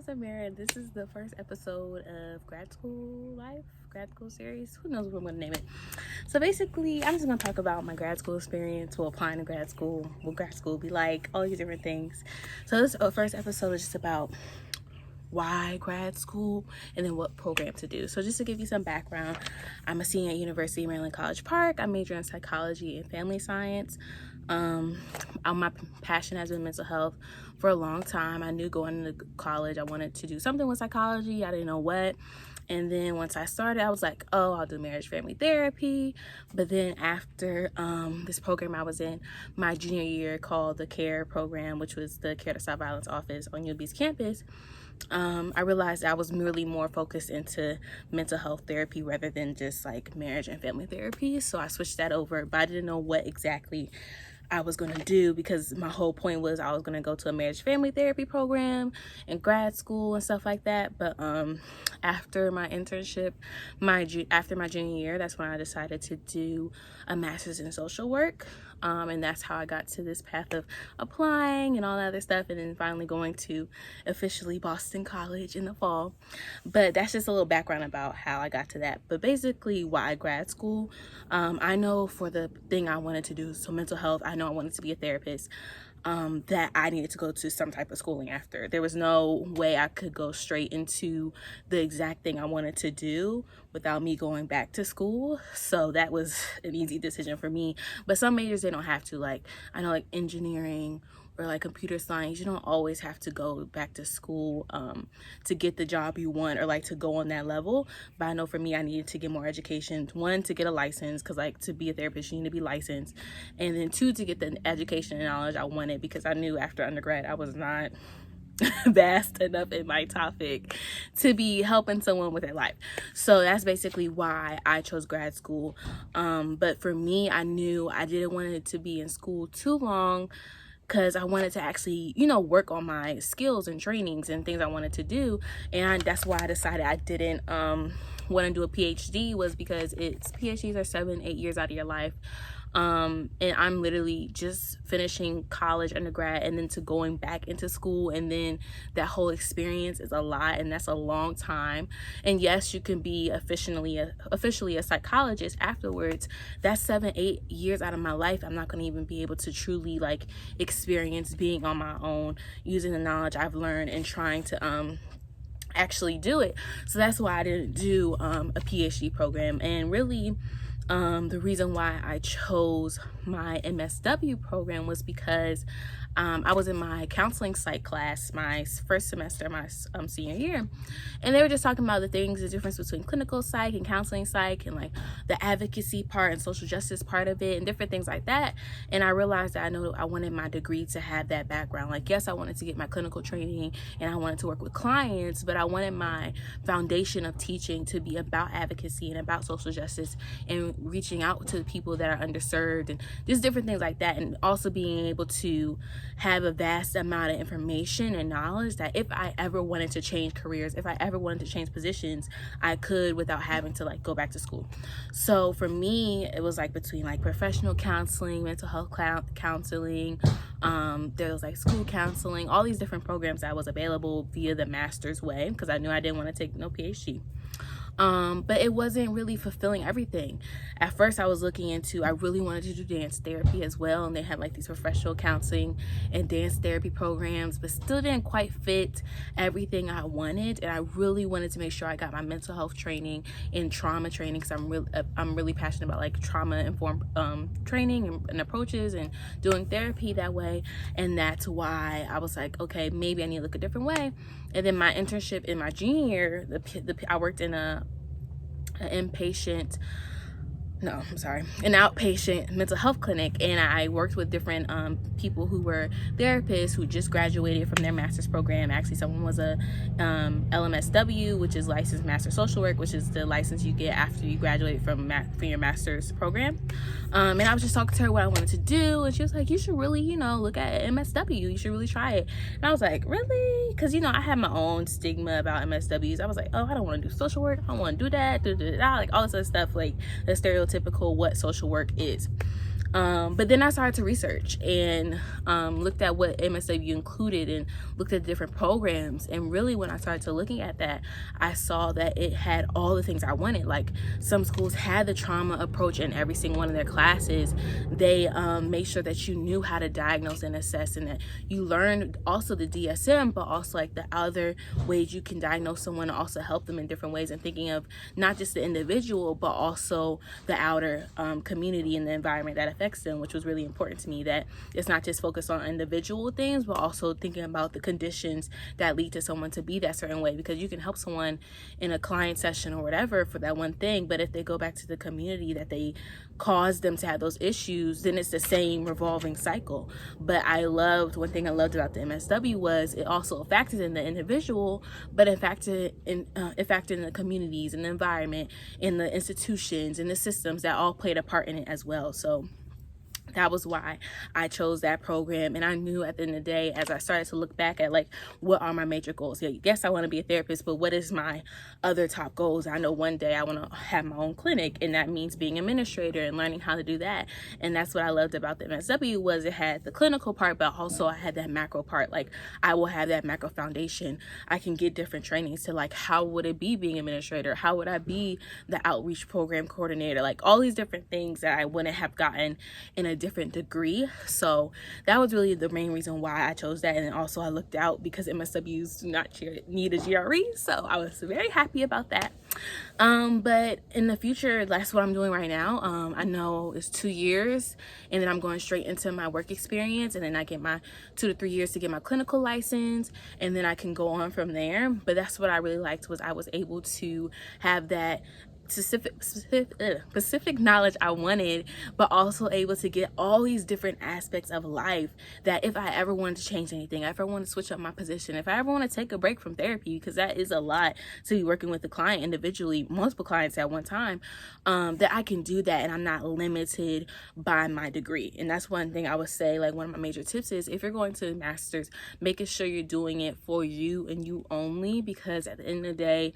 is Amira. This is the first episode of grad school series. Who knows what I'm going to name it? So basically, I'm just going to talk about my grad school experience, applying to grad school, what grad school be like, all these different things. So this first episode is just about why grad school and then what program to do. So just to give you some background, I'm a senior at University of Maryland College Park. I major in psychology and family science. My passion has been mental health for a long time. I knew going into college I wanted to do something with psychology. I didn't know what. And then once I started, I was like, oh, I'll do marriage family therapy. But then after this program I was in my junior year called the CARE program, which was the Care to Stop Violence office on UB's campus, I realized I was really more focused into mental health therapy rather than just like marriage and family therapy. So I switched that over, but I didn't know what exactly I was going to do because my whole point was I was going to go to a marriage family therapy program in grad school and stuff like that. But after my internship, after my junior year, that's when I decided to do a master's in social work. And that's how I got to this path of applying and all that other stuff, and then finally going to officially Boston College in the fall. But that's just a little background about how I got to that. But basically, why grad school? I know for the thing I wanted to do, so mental health, I know I wanted to be a therapist. That I needed to go to some type of schooling after. There was no way I could go straight into the exact thing I wanted to do without me going back to school. So that was an easy decision for me. But some majors, they don't have to. Like, I know like engineering or like computer science, you don't always have to go back to school to get the job you want or like to go on that level. But I know for me, I needed to get more education. One, to get a license, because like to be a therapist you need to be licensed, and then two, to get the education and knowledge I wanted, because I knew after undergrad I was not vast enough in my topic to be helping someone with their life. So that's basically why I chose grad school. But for me, I knew I didn't want it to be in school too long, because I wanted to actually, work on my skills and trainings and things I wanted to do. And that's why I decided I didn't want to do a PhD, was because PhDs are 7-8 years out of your life. And I'm literally just finishing college, undergrad, and then to going back into school, and then that whole experience is a lot, and that's a long time. And yes, you can be officially a psychologist afterwards. That's 7-8 years out of my life I'm not going to even be able to truly like experience being on my own, using the knowledge I've learned and trying to actually do it. So that's why I didn't do a PhD program. And really, the reason why I chose my MSW program was because I was in my counseling psych class my first semester, my senior year, and they were just talking about the difference between clinical psych and counseling psych, and like the advocacy part and social justice part of it and different things like that. And I realized that I wanted my degree to have that background. Like, yes, I wanted to get my clinical training and I wanted to work with clients, but I wanted my foundation of teaching to be about advocacy and about social justice and reaching out to the people that are underserved and just different things like that, and also being able to have a vast amount of information and knowledge that if I ever wanted to change careers, if I ever wanted to change positions, I could without having to like go back to school. So for me, it was like between like professional counseling, mental health counseling, there was like school counseling, all these different programs that was available via the master's way, because I knew I didn't want to take no PhD. But it wasn't really fulfilling everything. At first I really wanted to do dance therapy as well, and they had like these professional counseling and dance therapy programs, but still didn't quite fit everything I wanted. And I really wanted to make sure I got my mental health training and trauma training, because I'm really passionate about like trauma informed training and approaches and doing therapy that way. And that's why I was like, okay, maybe I need to look a different way. And then my internship in my junior year, I worked in an outpatient mental health clinic, and I worked with different people who were therapists who just graduated from their master's program. Actually, someone was a LMSW, which is licensed master social work, which is the license you get after you graduate from your master's program. And I was just talking to her what I wanted to do, and she was like, you should really, look at MSW. You should really try it. And I was like, really? Because, I had my own stigma about MSWs. I was like, oh, I don't want to do social work. I don't want to do that, like all this other stuff, like the stereotypical what social work is. But then I started to research and looked at what MSW included and looked at different programs. And really, when I started to looking at that, I saw that it had all the things I wanted. Like, some schools had the trauma approach in every single one of their classes. They made sure that you knew how to diagnose and assess, and that you learned also the DSM, but also like the other ways you can diagnose someone and also help them in different ways, and thinking of not just the individual, but also the outer community and the environment that affects them, which was really important to me, that it's not just focused on individual things, but also thinking about the conditions that lead to someone to be that certain way. Because you can help someone in a client session or whatever for that one thing, but if they go back to the community that they caused them to have those issues, then it's the same revolving cycle. But one thing I loved about the MSW was it also factored in the individual, but it factored in the communities and the environment and the institutions and the systems that all played a part in it as well. So that was why I chose that program. And I knew at the end of the day, as I started to look back at like, what are my major goals? Yeah, yes, I want to be a therapist, but what is my other top goals? I know one day I want to have my own clinic, and that means being an administrator and learning how to do that. And that's what I loved about the MSW, was it had the clinical part, but also I had that macro part. Like, I will have that macro foundation. I can get different trainings to like, how would it be being an administrator? How would I be the outreach program coordinator? Like, all these different things that I wouldn't have gotten in a different degree. So that was really the main reason why I chose that. And then also I looked out because MSWs do not need a GRE, so I was very happy about that. But in the future, that's what I'm doing right now. I know it's 2 years, and then I'm going straight into my work experience, and then I get my 2 to 3 years to get my clinical license, and then I can go on from there. But that's what I really liked, was I was able to have that specific knowledge I wanted, but also able to get all these different aspects of life, that if I ever wanted to change anything, if I ever want to switch up my position, if I ever want to take a break from therapy, because that is a lot to be working with the client individually, multiple clients at one time, that I can do that and I'm not limited by my degree. And that's one thing I would say, like, one of my major tips is, if you're going to a master's, making sure you're doing it for you and you only, because at the end of the day,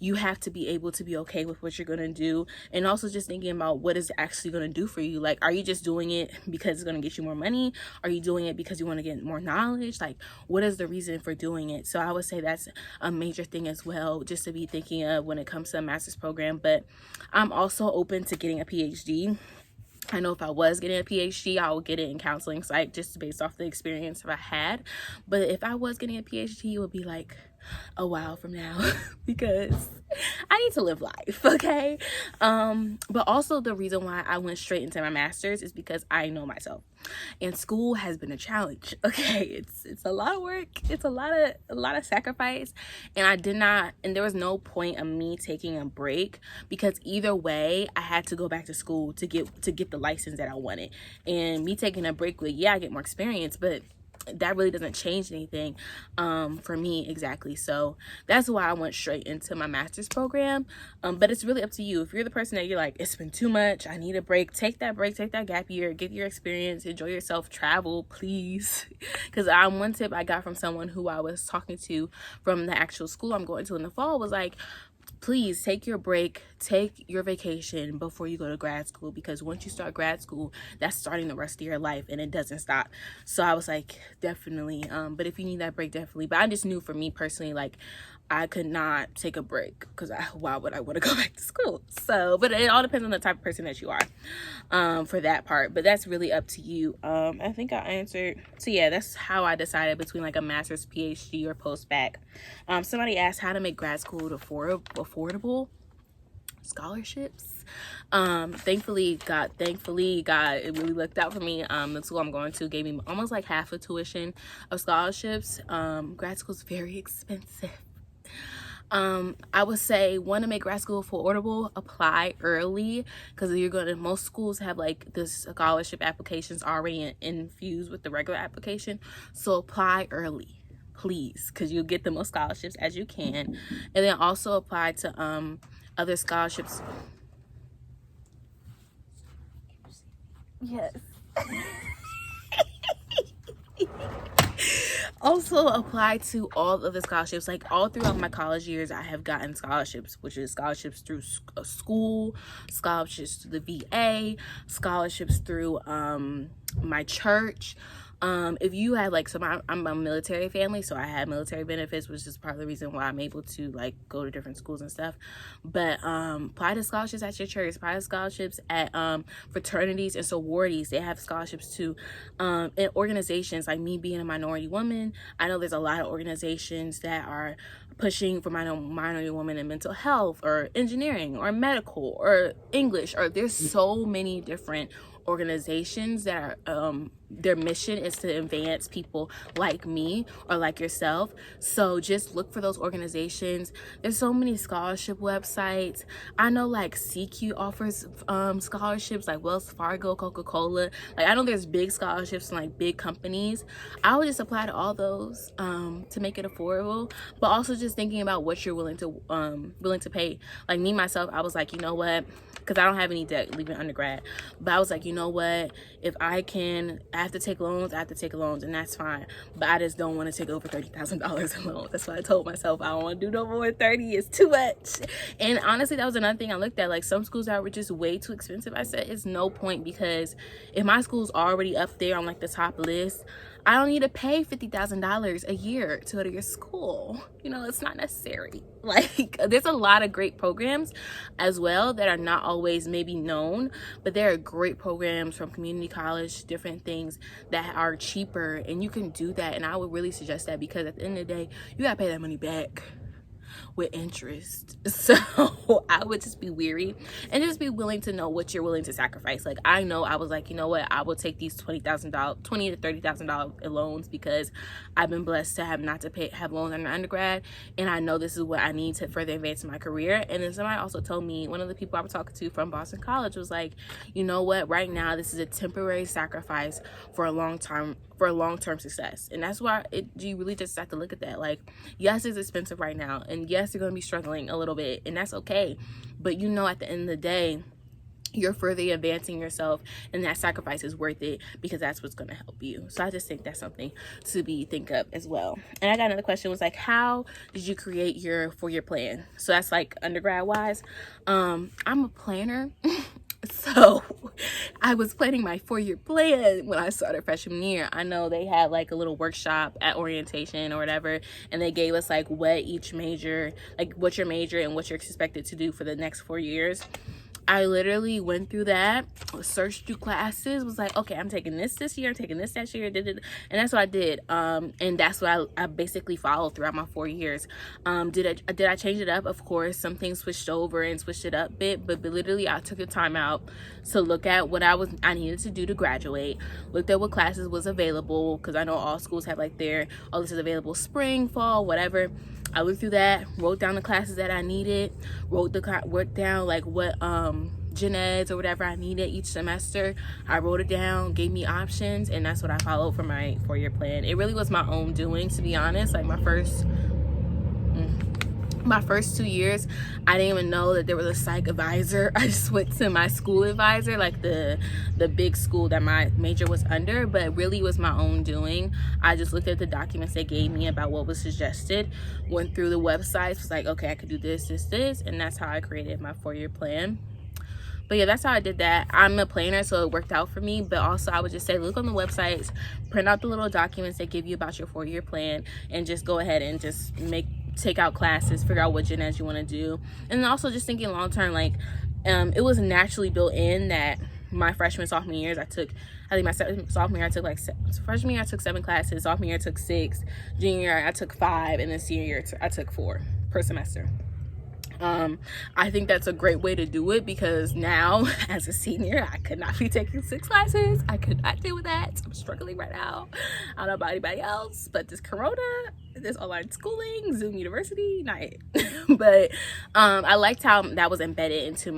you have to be able to be okay with what you're going to do. And also just thinking about what is actually going to do for you. Like, are you just doing it because it's going to get you more money? Are you doing it because you want to get more knowledge? Like, what is the reason for doing it? So I would say that's a major thing as well, just to be thinking of when it comes to a master's program. But I'm also open to getting a PhD. I know if I was getting a PhD, I would get it in counseling psych, just based off the experience I had. But if I was getting a PhD, it would be like a while from now because I need to live life, okay? But also the reason why I went straight into my master's is because I know myself, and school has been a challenge, okay? It's a lot of work, it's a lot of sacrifice, and there was no point of me taking a break, because either way I had to go back to school to get the license that I wanted. And me taking a break would, I get more experience, but that really doesn't change anything for me exactly. So that's why I went straight into my master's program. But it's really up to you. If you're the person that you're like, it's been too much, I need a break, take that gap year, get your experience, enjoy yourself, travel, please. Because one tip I got from someone who I was talking to from the actual school I'm going to in the fall was like, please take your break, take your vacation before you go to grad school, because once you start grad school, that's starting the rest of your life and it doesn't stop. So I was like, definitely. But if you need that break, definitely. But I just knew for me personally, like, I could not take a break, because why would I want to go back to school? So, but it all depends on the type of person that you are for that part. But that's really up to you. I think I answered. So yeah, that's how I decided between like a master's, PhD, or post-bac. Somebody asked how to make grad school affordable. Scholarships. Thankfully God, it really looked out for me. The school I'm going to gave me almost like half the tuition of scholarships. Grad school is very expensive. I would say, want to make grad school affordable, apply early, because most schools have like the scholarship applications already infused with the regular application. So apply early, please, because you'll get the most scholarships as you can. And then also apply to other scholarships. Yes. also apply to all of the scholarships. Like all throughout my college years, I have gotten scholarships, which is scholarships through school, scholarships through the VA, scholarships through my church. If you have like, so I'm a military family, so I had military benefits, which is part of the reason why I'm able to like go to different schools and stuff. But apply to scholarships at your church, apply to scholarships at fraternities and sororities. They have scholarships to in organizations. Like me being a minority woman, I know there's a lot of organizations that are pushing for minority women in mental health or engineering or medical or English, or there's so many different organizations that are their mission is to advance people like me or like yourself. So just look for those organizations. There's so many scholarship websites. I know like CQ offers scholarships, like Wells Fargo, Coca-Cola. Like I know there's big scholarships from like big companies. I would just apply to all those to make it affordable, but also just thinking about what you're willing to pay. Like me myself, I was like, you know what, because I don't have any debt leaving undergrad, but I was like, you know what, if I have to take loans, I have to take loans, and that's fine. But I just don't want to take over $30,000 in loans. That's why I told myself I don't want to do no more than 30. It's too much. And honestly, that was another thing I looked at. Like some schools that were just way too expensive, I said it's no point, because if my school's already up there on like the top list, I don't need to pay $50,000 a year to go to your school. You know, it's not necessary. Like there's a lot of great programs as well that are not always maybe known, but there are great programs from community college, different things that are cheaper, and you can do that. And I would really suggest that, because at the end of the day, you gotta pay that money back with interest. So I would just be weary and just be willing to know what you're willing to sacrifice. Like I know I was like, you know what, I will take these $20,000 to $30,000 loans, because I've been blessed to have not to have loans in undergrad, and I know this is what I need to further advance my career. And then somebody also told me, one of the people I was talking to from Boston College was like, you know what, right now this is a temporary sacrifice for a long-term success. And that's why you really just have to look at that. Like, yes, it's expensive right now, and yes, you're going to be struggling a little bit, and that's okay. But you know, at the end of the day, you're further advancing yourself, and that sacrifice is worth it, because that's what's going to help you. So I just think that's something to think of as well. And I got another question, was like, how did you create your 4-year plan? So that's like undergrad wise. I'm a planner. So I was planning my 4-year plan when I started freshman year. I know they had like a little workshop at orientation or whatever, and they gave us like what each major, like what's your major and what you're expected to do for the next 4 years. I literally went through that, searched through classes, was like, okay, I'm taking this year, I'm taking this next year, and that's what I did. And that's what I basically followed throughout my 4 years. Did I change it up? Of course, some things switched over and switched it up a bit, but literally I took the time out to look at what I needed to do to graduate, looked at what classes was available, because I know all schools have like oh, this is available spring, fall, whatever. I looked through that, wrote down the classes that I needed, wrote down like what gen eds or whatever I needed each semester. I wrote it down, gave me options, and that's what I followed for my 4-year plan. It really was my own doing, to be honest. Like my first 2 years, I didn't even know that there was a psych advisor. I just went to my school advisor, like the big school that my major was under, but it really was my own doing. I just looked at the documents they gave me about what was suggested, went through the websites, was like, okay, I could do this, and that's how I created my 4-year plan. But yeah, that's how I did that. I'm a planner, so it worked out for me. But also, I would just say, look on the websites, print out the little documents they give you about your 4-year plan, and just go ahead and just take out classes, figure out what gen eds you want to do. And then also just thinking long term, like it was naturally built in that my sophomore years, sophomore year I took like freshman year I took 7 classes, sophomore year I took 6, junior year I took 5, and then senior year I took 4 per semester. I think that's a great way to do it, because now as a senior, I could not be taking 6 classes. I could not deal with that. I'm struggling right now. I don't know about anybody else, but this corona, this online schooling, Zoom University, not it. But I liked how that was embedded into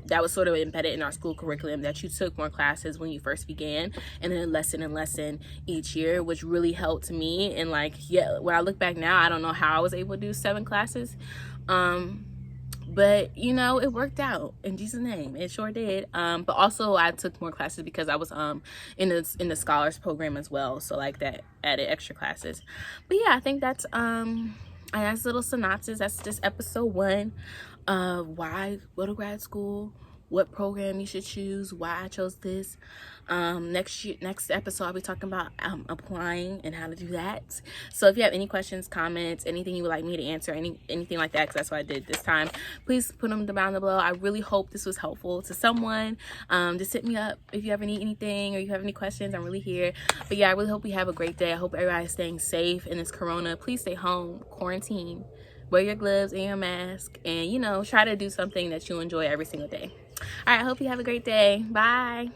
that was sort of embedded in our school curriculum, that you took more classes when you first began, and then lesson each year, which really helped me. And like, yeah, when I look back now, I don't know how I was able to do 7 classes. but you know, it worked out in Jesus' name. It sure did. But also I took more classes because I was in the scholars program as well, so like that added extra classes. But yeah, I think that's a little synopsis. That's just episode 1 of why go to grad school, what program you should choose, why I chose this. Next episode I'll be talking about applying and how to do that. So if you have any questions, comments, anything you would like me to answer, anything like that, because that's what I did this time, please put them down below. I really hope this was helpful to someone. Just hit me up if you ever need anything or you have any questions. I'm really here. But yeah, I really hope you have a great day. I hope everybody's staying safe in this corona. Please stay home, quarantine, wear your gloves and your mask, and you know, try to do something that you enjoy every single day. All right, I hope you have a great day. Bye.